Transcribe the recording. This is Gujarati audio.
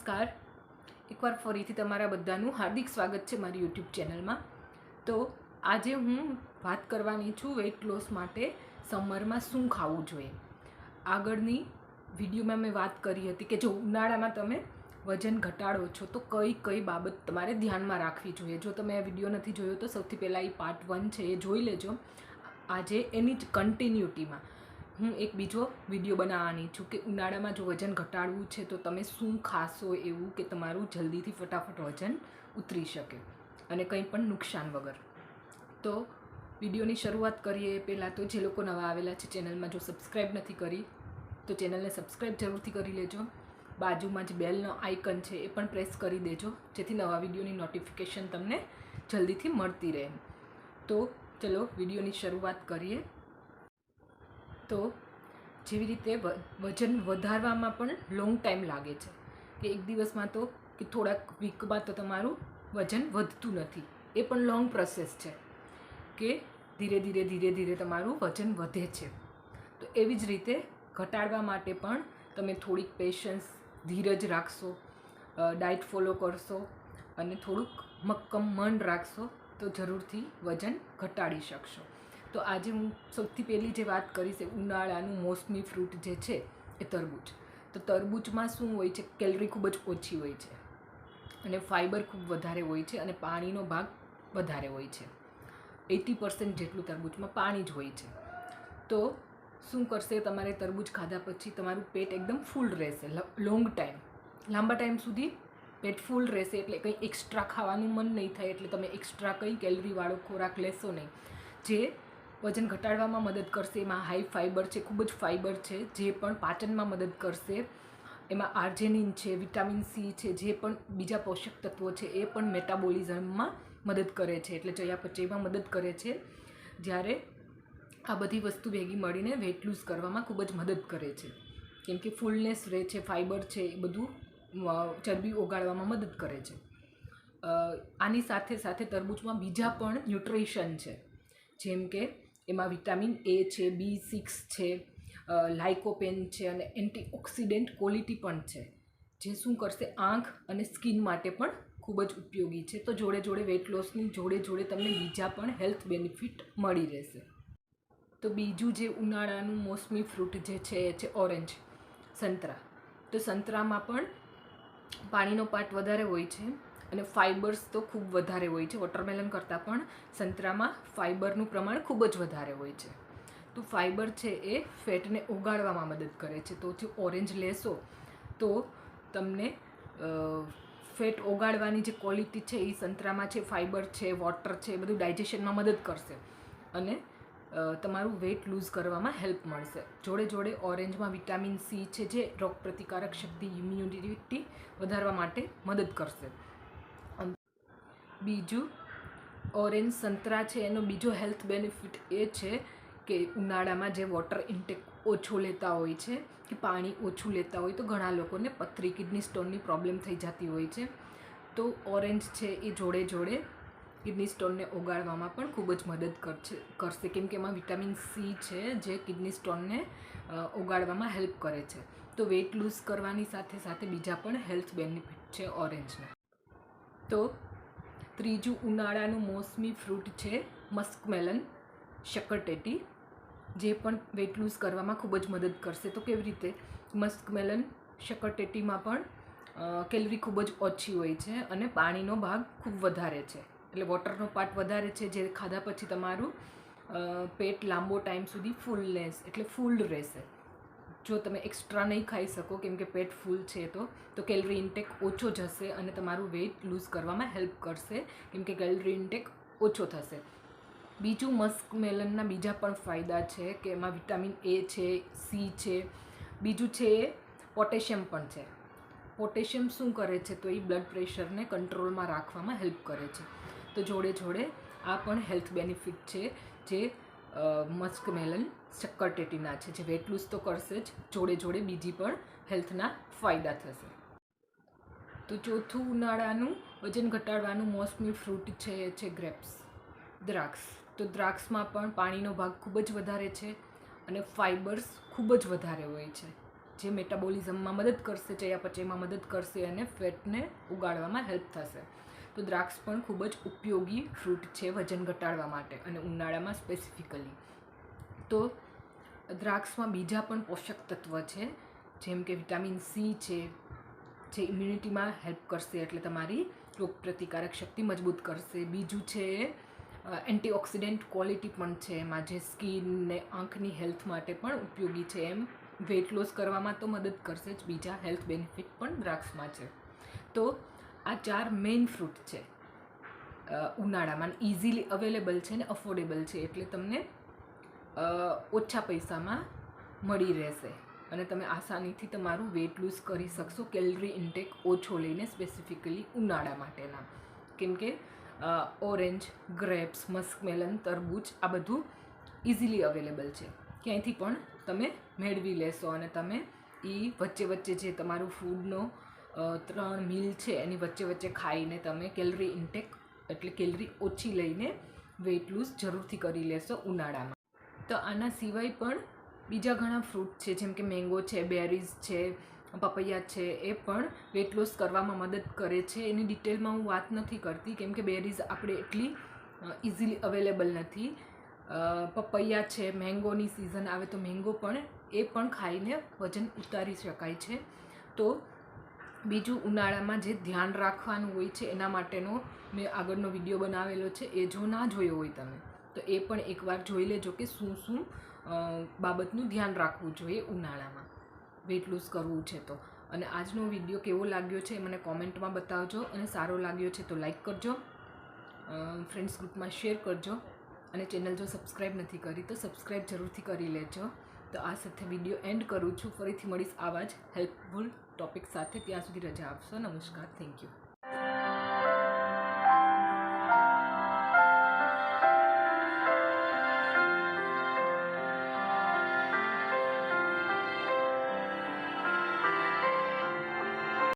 નમસ્કાર. એકવાર ફરીથી તમારા બધાનું હાર્દિક સ્વાગત છે મારી યુટ્યુબ ચેનલમાં. તો આજે હું વાત કરવાની છું વેઇટ લોસ માટે સમરમાં શું ખાવું જોઈએ. આગળની વિડીયોમાં મેં વાત કરી હતી કે જો ઉનાળામાં તમે વજન ઘટાડો છો તો કઈ કઈ બાબત તમારે ધ્યાનમાં રાખવી જોઈએ. જો તમે આ વિડીયો નથી જોયો તો સૌથી પહેલાં એ પાર્ટ 1 છે એ જોઈ લેજો. આજે એની જ કન્ટિન્યુટીમાં હું એક બીજો વિડીયો બનાવવાની છું કે ઉનાળામાં જો વજન ઘટાડવું છે તો તમે શું ખાશો એવું કે તમારું જલ્દીથી ફટાફટ વજન ઉતરી શકે અને કંઈ પણ નુકસાન વગર. તો વિડીયોની શરૂઆત કરીએ પહેલાં તો જે લોકો નવા આવેલા છે ચેનલમાં જો સબસ્ક્રાઈબ નથી કરી તો ચેનલને સબસ્ક્રાઈબ જરૂરથી કરી લેજો. બાજુમાં જે બેલનો આઇકન છે એ પણ પ્રેસ કરી દેજો જેથી નવા વિડીયોની નોટિફિકેશન તમને જલ્દીથી મળતી રહે. તો ચલો વિડીયોની શરૂઆત કરીએ. તો જેવી રીતે વજન વધારવામાં પણ લોંગ ટાઈમ લાગે છે કે એક દિવસમાં તો કે થોડાક વીકમાં તો તમારું વજન વધતું નથી. એ પણ લોંગ પ્રોસેસ છે કે ધીરે ધીરે તમારું વજન વધે છે. તો એવી જ રીતે ઘટાડવા માટે પણ તમે થોડીક પેશન્સ ધીરજ રાખશો, ડાયટ ફોલો કરશો અને થોડુંક મક્કમ મન રાખશો તો જરૂરથી વજન ઘટાડી શકશો. તો આજે હું સૌથી પહેલી જે વાત કરીશ એ ઉનાળાનું મોસમી ફ્રૂટ જે છે એ તરબૂચ. તો તરબૂચમાં શું હોય છે, કેલરી ખૂબ જ ઓછી હોય છે અને ફાઇબર ખૂબ વધારે હોય છે અને પાણીનો ભાગ વધારે હોય છે. 80% જેટલું તરબૂચમાં પાણી જ હોય છે. તો શું કરશે, તમારે તરબૂચ ખાધા પછી તમારું પેટ એકદમ ફૂલ રહેશે લોંગ ટાઈમ, લાંબા ટાઈમ સુધી પેટ ફૂલ રહેશે. એટલે કંઈ એક્સ્ટ્રા ખાવાનું મન નહીં થાય, એટલે તમે એક્સ્ટ્રા કંઈ કેલરીવાળો ખોરાક લેશો નહીં. જે વજન ઘટાડવામાં મદદ કરશે એમાં હાઈ ફાઇબર છે, ખૂબ જ ફાઇબર છે, જે પણ પાચનમાં મદદ કરશે. એમાં આર્જેનિન છે, વિટામિન સી છે, જે પણ બીજા પોષક તત્વો છે એ પણ મેટાબોલિઝમમાં મદદ કરે છે, એટલે ચયાપચયમાં મદદ કરે છે. જ્યારે આ બધી વસ્તુ ભેગી મળીને વેઇટ લૂઝ કરવામાં ખૂબ જ મદદ કરે છે, કેમ કે ફૂલનેસ રહે છે, ફાઇબર છે, એ બધું ચરબી ઓગાળવામાં મદદ કરે છે. આની સાથે સાથે તરબૂચમાં બીજા પણ ન્યુટ્રિશન છે, જેમ કે એમાં વિટામિન એ છે, B6 છે, લાઇકોપેન છે અને એન્ટીઓક્સિડન્ટ ક્વોલિટી પણ છે, જે શું કરશે આંખ અને સ્કિન માટે પણ ખૂબ જ ઉપયોગી છે. તો જોડે જોડે વેઇટ લોસની જોડે જોડે તમને બીજા પણ હેલ્થ બેનિફિટ મળી રહેશે. તો બીજું જે ઉનાળાનું મોસમી ફ્રૂટ જે છે એ છે ઓરેન્જ, સંતરા. તો સંતરામાં પણ પાણીનો પાર્ટ વધારે હોય છે અને ફાઇબર્સ તો ખૂબ વધારે હોય છે. વોટરમેલન કરતાં પણ સંતરામાં ફાઇબરનું પ્રમાણ ખૂબ જ વધારે હોય છે. તો ફાઇબર છે એ ફેટને ઓગાળવામાં મદદ કરે છે. તો જો ઓરેન્જ લેશો તો તમને ફેટ ઓગાળવાની જે ક્વોલિટી છે એ સંતરામાં છે, ફાઇબર છે, વોટર છે, એ બધું ડાયજેશનમાં મદદ કરશે અને તમારું વેઇટ લૂઝ કરવામાં હેલ્પ મળશે. જોડે જોડે ઓરેન્જમાં વિટામિન સી છે, જે રોગપ્રતિકારક શક્તિ, ઇમ્યુનિટી વધારવા માટે મદદ કરશે. બીજું ઓરેન્જ સંતરા છે એનો બીજો હેલ્થ બેનિફિટ એ છે કે ઉનાળામાં જે વોટર ઇન્ટેક ઓછો લેતા હોય છે કે પાણી ઓછું લેતા હોય તો ઘણા લોકોને પથરી, કિડની સ્ટોનની પ્રોબ્લેમ થઈ જતી હોય છે. તો ઓરેન્જ છે એ જોડે જોડે કિડની સ્ટોનને ઓગાળવામાં પણ ખૂબ જ મદદ કરશે, કેમ કે એમાં વિટામિન સી છે જે કિડની સ્ટોનને ઓગાળવામાં હેલ્પ કરે છે. તો વેઇટ લૂઝ કરવાની સાથે સાથે બીજા પણ હેલ્થ બેનિફિટ છે ઓરેન્જના. તો ત્રીજું ઉનાળાનું મોસમી ફ્રૂટ છે મસ્કમેલન, શક્કરટેટી, જે પણ વેઇટ લૂઝ કરવામાં ખૂબ જ મદદ કરશે. તો કેવી રીતે, મસ્કમેલન, શક્કરટેટીમાં પણ કેલરી ખૂબ જ ઓછી હોય છે અને પાણીનો ભાગ ખૂબ વધારે છે, એટલે વોટરનો પાર્ટ વધારે છે, જે ખાધા પછી તમારું પેટ લાંબો ટાઈમ સુધી ફૂલનેસ એટલે ફૂલ્ડ રહેશે. જો તમે એક્સ્ટ્રા નહીં ખાઈ શકો કેમ કે પેટ ફૂલ છે તો કેલરી ઇન્ટેક ઓછો જશે અને તમારું વેઇટ લૂઝ કરવામાં હેલ્પ કરશે, કેમ કે કેલરી ઇન્ટેક ઓછો થશે. બીજું મસ્કમેલનના બીજા પણ ફાયદા છે કે એમાં વિટામિન એ છે, સી છે, બીજું છે એ પોટેશિયમ પણ છે. પોટેશિયમ શું કરે છે તો એ બ્લડ પ્રેશરને કંટ્રોલમાં રાખવામાં હેલ્પ કરે છે. તો જોડે જોડે આ પણ હેલ્થ બેનિફિટ છે જે મસ્કમેલન, શક્કરટેટીના છે, જે વેટ લૂઝ તો કરશે જ, જોડે જોડે બીજી પણ હેલ્થના ફાયદા થશે. તો ચોથું ઉનાળાનું વજન ઘટાડવાનું મોસમી ફ્રૂટ છે એ છે ગ્રેપ્સ, દ્રાક્ષ. તો દ્રાક્ષમાં પણ પાણીનો ભાગ ખૂબ જ વધારે છે અને ફાઇબર્સ ખૂબ જ વધારે હોય છે. જે મેટાબોલિઝમમાં મદદ કરશે, ચયાપચયમાં મદદ કરશે અને ફેટને ઉગાડવામાં હેલ્પ થશે. તો દ્રાક્ષ પણ ખૂબ જ ઉપયોગી ફ્રૂટ છે વજન ઘટાડવા માટે, અને ઉનાળામાં સ્પેસિફિકલી. તો દ્રાક્ષમાં બીજા પણ પોષક તત્વ છે, જેમ કે વિટામિન સી છે, જે ઇમ્યુનિટીમાં હેલ્પ કરશે, એટલે તમારી રોગપ્રતિકારક શક્તિ મજબૂત કરશે. બીજું છે એન્ટીઓક્સિડન્ટ ક્વોલિટી પણ છે એમાં, જે સ્કિન ને આંખની હેલ્થ માટે પણ ઉપયોગી છે. એમ વેઇટ લોસ કરવામાં તો મદદ કરશે જ, બીજા હેલ્થ બેનિફિટ પણ દ્રાક્ષમાં છે. તો આ 4 મેઇન ફ્રૂટ છે ઉનાળામાં, ઇઝીલી અવેલેબલ છે ને અફોર્ડેબલ છે, એટલે તમને ઓછા પૈસામાં મળી રહેશે અને તમે આસાનીથી તમારું વેઇટ લૂઝ કરી શકશો, કેલરી ઇન્ટેક ઓછો લઈને, સ્પેસિફિકલી ઉનાળા માટેના. કેમ કે ઓરેન્જ, ગ્રેપ્સ, મસ્કમેલન, તરબૂચ આ બધું ઇઝીલી અવેલેબલ છે, ક્યાંયથી પણ તમે મેળવી લેશો. અને તમે એ વચ્ચે વચ્ચે જે તમારું ફૂડનો 3 મીલ છે એની વચ્ચે વચ્ચે ખાઈને તમે કેલરી ઇન્ટેક એટલે કેલરી ઓછી લઈને વેઇટ લૂઝ જરૂરથી કરી લેશો ઉનાળામાં. તો આના સિવાય પણ બીજા ઘણા ફ્રૂટ છે, જેમ કે મેંગો છે, બેરીઝ છે, પપૈયા છે, એ પણ વેઇટ લોસ કરવામાં મદદ કરે છે. એની ડિટેલમાં હું વાત નથી કરતી, કેમ કે બેરીઝ આપણે એટલી ઇઝીલી અવેલેબલ નથી. પપૈયા છે, મેંગોની સિઝન આવે તો મેંગો પણ એ પણ ખાઈને વજન ઉતારી શકાય છે. તો બીજું ઉનાળામાં જે ધ્યાન રાખવાનું હોય છે એના માટેનો મેં આગળનો વિડીયો બનાવેલો છે, એ જો ના જોયો હોય તમે તો એ પણ એકવાર જોઈ લેજો કે શું શું બાબતનું ધ્યાન રાખવું જોઈએ ઉનાળામાં વેઇટ લૂઝ કરવું છે તો. અને આજનો વિડીયો કેવો લાગ્યો છે એ મને કોમેન્ટમાં બતાવજો, અને સારો લાગ્યો છે તો લાઈક કરજો, ફ્રેન્ડ્સ ગ્રુપમાં શેર કરજો, અને ચેનલ જો સબસ્ક્રાઈબ નથી કરી તો સબસ્ક્રાઈબ જરૂરથી કરી લેજો. તો આ સાથે વિડીયો એન્ડ કરું છું. ફરીથી મળીશ આવા જ હેલ્પફુલ ટોપિક સાથે. ત્યાં સુધી રજા આપશો. નમસ્કાર. Thank you.